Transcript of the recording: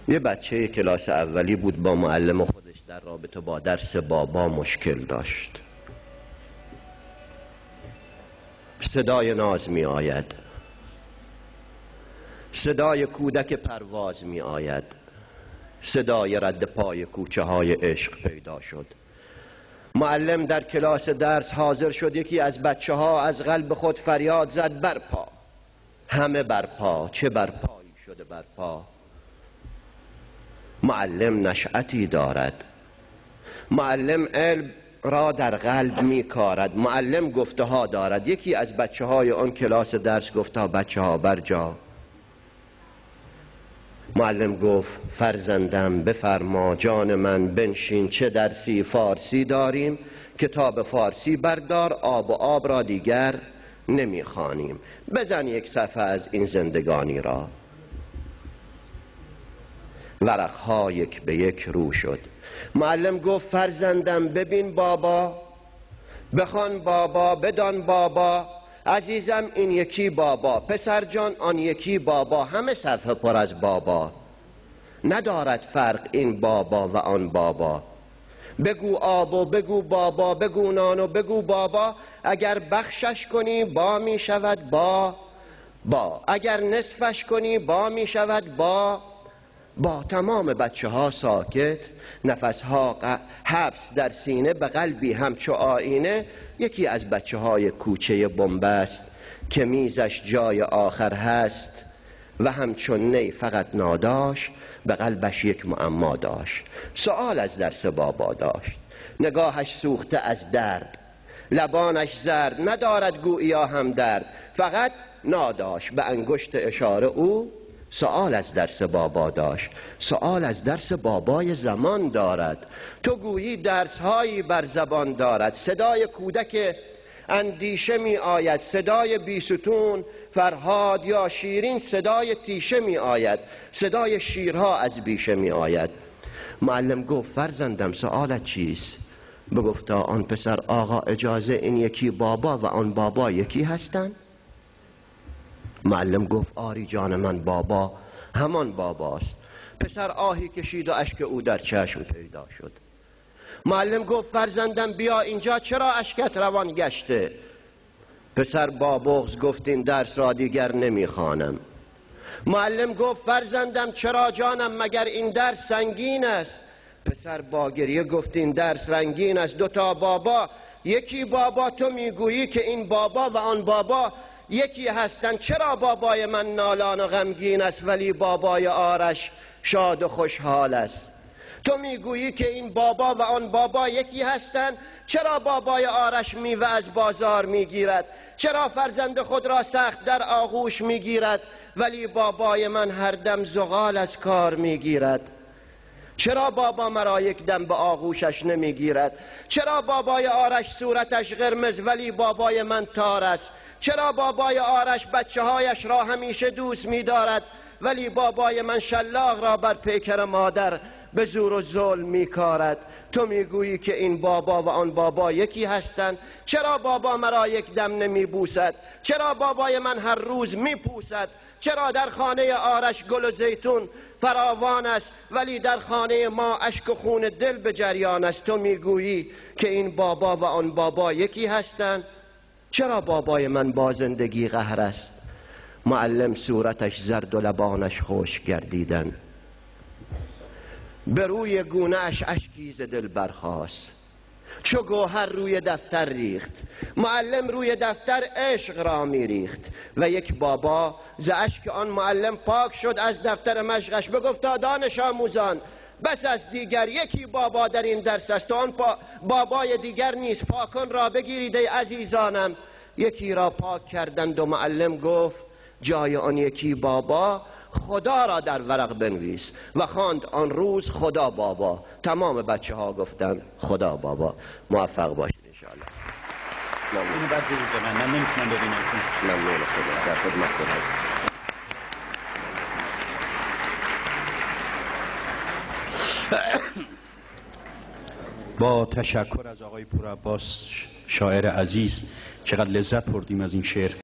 یه بچه کلاس اولی بود، با معلم خودش در رابطه با درس بابا مشکل داشت. صدای ناز می آید، صدای کودک پرواز می آید، صدای رد پای کوچه های عشق پیدا شد. معلم در کلاس درس حاضر شد. یکی از بچه ها از قلب خود فریاد زد: برپا! همه برپا! چه برپایی شده برپا؟ معلم نشأتی دارد، معلم علم را در قلب می کارد، معلم گفته ها دارد. یکی از بچه های آن کلاس درس گفتا: بچه ها برجا. معلم گفت: فرزندم بفرما، جان من بنشین، چه درسی فارسی داریم، کتاب فارسی بردار، آب و آب را دیگر نمی خوانیم، بزن یک صفحه از این زندگانی را. ورقها یک به یک رو شد. معلم گفت: فرزندم ببین بابا، بخوان بابا، بدان بابا، عزیزم این یکی بابا، پسر جان آن یکی بابا، همه صفحه پر از بابا، ندارد فرق این بابا و آن بابا. بگو آب و بگو بابا، بگو نان و بگو بابا، اگر بخشش کنی با می شود با، اگر نصفش کنی با می شود با. تمام بچه ها ساکت، نفسها حبس در سینه، به قلبی همچو آینه. یکی از بچه های کوچه بنبست که میزش جای آخر هست و همچون نی فقط ناداش، به قلبش یک معما داشت. سؤال از درس بابا داشت، نگاهش سوخته از درد، لبانش زرد، ندارد گوییا هم درد، فقط ناداش. به انگشت اشاره او سؤال از درس بابا داشت. سؤال از درس بابای زمان دارد. تو گویی درسهایی بر زبان دارد. صدای کودک اندیشه می آید، صدای بیستون فرهاد یا شیرین، صدای تیشه می آید، صدای شیرها از بیشه می آید. معلم گفت: فرزندم سؤالت چیست؟ بگفتا: آن پسر آقا اجازه این یکی بابا و آن بابا یکی هستند؟ معلم گفت: آری جان من، بابا همان باباست. پسر آهی کشید و اشک او در چشم پیدا شد. معلم گفت: فرزندم بیا اینجا، چرا اشکت روان گشته؟ پسر با بغض گفت: این درس را دیگر نمیخوانم. معلم گفت: فرزندم چرا جانم، مگر این درس سنگین است؟ پسر با گریه گفت: این درس رنگین است. دوتا بابا یکی بابا، تو میگویی که این بابا و آن بابا یکی هستند. چرا بابای من نالان و غمگین است ولی بابای آرش شاد و خوشحال است؟ تو میگویی که این بابا و آن بابا یکی هستند. چرا بابای آرش میوه از بازار میگیرد؟ چرا فرزند خود را سخت در آغوش میگیرد ولی بابای من هر دم زغال از کار میگیرد؟ چرا بابا مرا یک دم به آغوشش نمیگیرد؟ چرا بابای آرش صورتش قرمز ولی بابای من تار است؟ چرا بابای آرش بچه هایش را همیشه دوست می‌دارد ولی بابای من شلاق را بر پیکر مادر به زور و ظلم می‌کارد؟ تو میگویی که این بابا و آن بابا یکی هستند. چرا بابا مرا یک دم نمی‌بوسد؟ چرا بابای من هر روز می‌پوسد؟ چرا در خانه آرش گل و زیتون فراوان است ولی در خانه ما اشک و خون دل به جریان است؟ تو میگویی که این بابا و آن بابا یکی هستند. چرا بابای من با زندگی قهر است؟ معلم صورتش زرد و لبانش خشک گردیدن، به روی گونه اش اشکی ز دل برخاست، چو گوهر روی دفتر ریخت. معلم روی دفتر عشق را میریخت و یک بابا ز اشک آن معلم پاک شد از دفتر مشقش. بگفتا: دانش آموزان بس از دیگر، یکی بابا در این درس است و آن بابای دیگر نیست. پاکان را بگیرید ای عزیزانم. یکی را پاک کردند و معلم گفت: جای آن یکی بابا خدا را در ورق بنویس، و خواند آن روز خدا بابا. تمام بچه ها گفتند خدا بابا. موفق باشید انشاءالله. اینو بعد بگید به من نمیتونم ببینم. ممنون خدا، در خدمت خدا هستم. با تشکر از آقای پورعباس شاعر عزیز، چقدر لذت بردیم از این شعر.